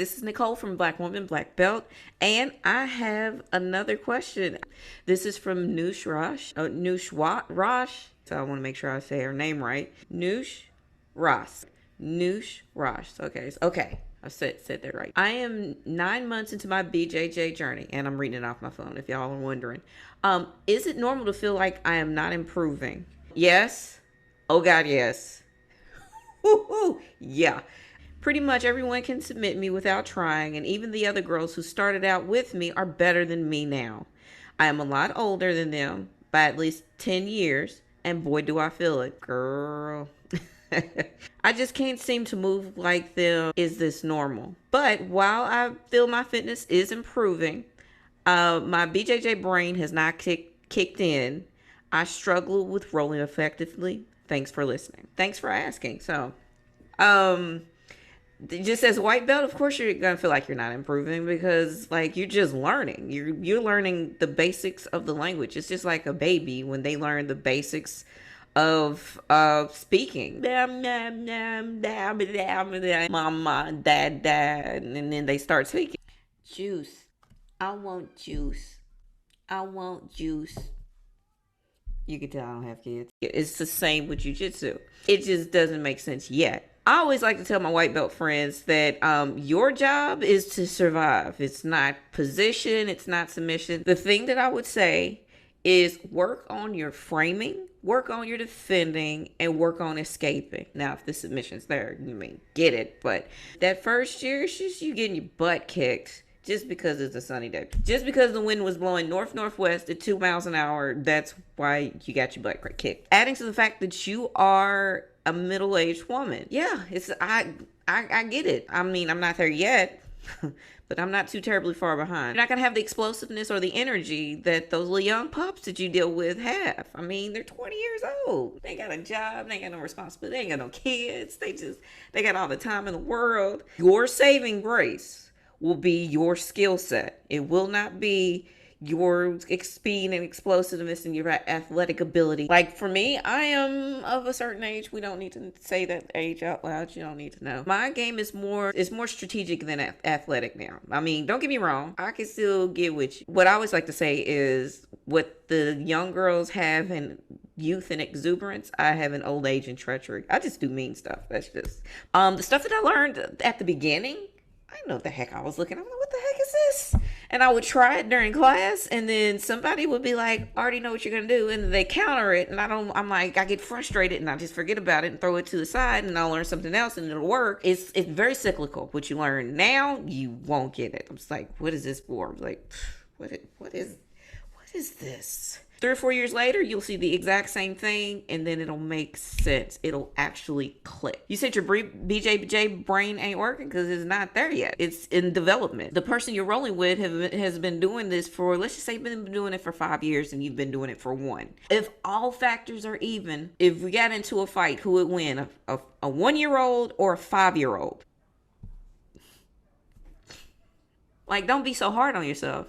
this is Nicole from Black Woman, Black Belt, and I have another question. This is from Noosh so I want to make sure I say her name right. Noosh Ross. Noosh Ross. Okay. I said that right. I am 9 months into my BJJ journey, and I'm reading it off my phone if y'all are wondering. Is it normal to feel like I am not improving? Yes. Oh God, yes. Woo-hoo. Yeah. Pretty much everyone can submit me without trying, and even the other girls who started out with me are better than me now. I am a lot older than them by at least 10 years, and boy, do I feel it, girl. I just can't seem to move like them. Is this normal? But while I feel my fitness is improving, my BJJ brain has not kicked in. I struggle with rolling effectively. Thanks for listening. Thanks for asking. So, um, just as white belt, of course you're gonna feel like you're not improving because like you're just learning. You're learning the basics of the language. It's just like a baby when they learn the basics of speaking. Mama, dad, and then they start speaking. Juice. I want juice. I want juice. You can tell I don't have kids. It's the same with jujitsu. It just doesn't make sense yet. I always like to tell my white belt friends that your job is to survive. It's not position. It's not submission. The thing that I would say is work on your framing, work on your defending, and work on escaping. Now, if the submission's there, you may get it. But that first year, it's just you getting your butt kicked. Just because it's a sunny day. Just because the wind was blowing northwest at 2 miles an hour, that's why you got your butt kicked. Adding to the fact that you are a middle-aged woman. Yeah, I get it. I mean, I'm not there yet, but I'm not too terribly far behind. You're not gonna have the explosiveness or the energy that those little young pups that you deal with have. I mean, they're 20 years old. They got a job, they ain't got no responsibility, they ain't got no kids. They got all the time in the world. Your saving grace will be your skill set. It will not be your speed and explosiveness and your athletic ability. Like for me, I am of a certain age. We don't need to say that age out loud. You don't need to know. My game is more strategic than athletic now. I mean, don't get me wrong. I can still get with you. What I always like to say is what the young girls have in youth and exuberance, I have an old age and treachery. I just do mean stuff. That's just the stuff that I learned at the beginning. I didn't know what the heck I was looking. I'm like, what the heck is this? And I would try it during class, and then somebody would be like, I already know what you're gonna do, and they counter it, and I'm like, I get frustrated, and I just forget about it and throw it to the side, and I'll learn something else, and it'll work. It's very cyclical. What you learn now, you won't get it. I'm just like, what is this for? I'm like, what is this? 3 or 4 years later, you'll see the exact same thing, and then it'll make sense. It'll actually click. You said your BJJ brain ain't working because it's not there yet. It's in development. The person you're rolling with has been doing this for, let's just say, been doing it for 5 years, and you've been doing it for 1. If all factors are even, if we got into a fight, who would win? A 1-year-old or a 5-year-old? Like, don't be so hard on yourself.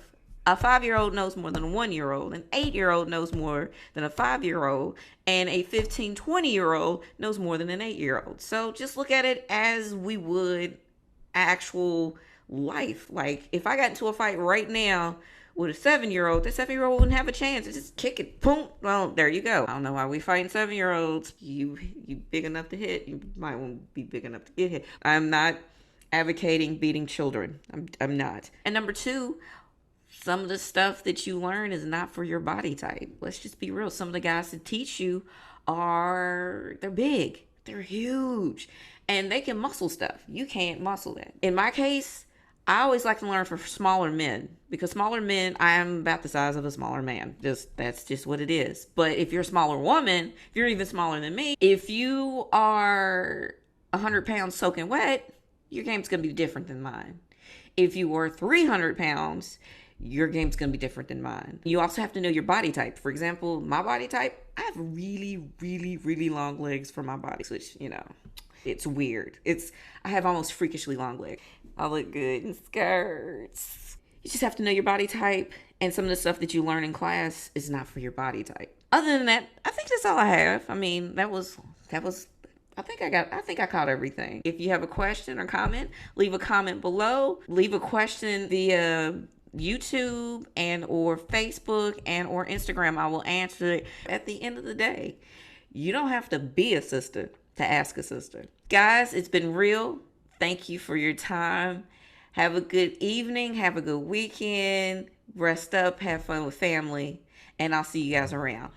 A 5-year-old knows more than a 1-year-old. An 8-year-old knows more than a 5-year-old. And a 15, 20-year-old knows more than an 8-year-old. So just look at it as we would actual life. Like, if I got into a fight right now with a 7-year-old, that 7-year-old wouldn't have a chance to just kick it. Boom. Well, there you go. I don't know why we fighting 7-year-olds. You big enough to hit. You might want to be big enough to get hit. I'm not advocating beating children. I'm not. And number 2, some of the stuff that you learn is not for your body type. Let's just be real. Some of the guys that teach you they're big. They're huge. And they can muscle stuff. You can't muscle that. In my case, I always like to learn from smaller men. Because smaller men, I am about the size of a smaller man. That's just what it is. But if you're a smaller woman, if you're even smaller than me, if you are 100 pounds soaking wet, your game's going to be different than mine. If you are 300 pounds, your game's going to be different than mine. You also have to know your body type. For example, my body type, I have really, really, really long legs for my body, which, it's weird. I have almost freakishly long legs. I look good in skirts. You just have to know your body type, and some of the stuff that you learn in class is not for your body type. Other than that, I think that's all I have. I mean, that was I think I caught everything. If you have a question or comment, leave a comment below. Leave a question via YouTube and or Facebook and or Instagram. I will answer it. At the end of the day, you don't have to be a sister to ask a sister. Guys, it's been real. Thank you for your time. Have a good evening. Have a good weekend. Rest up. Have fun with family. And I'll see you guys around.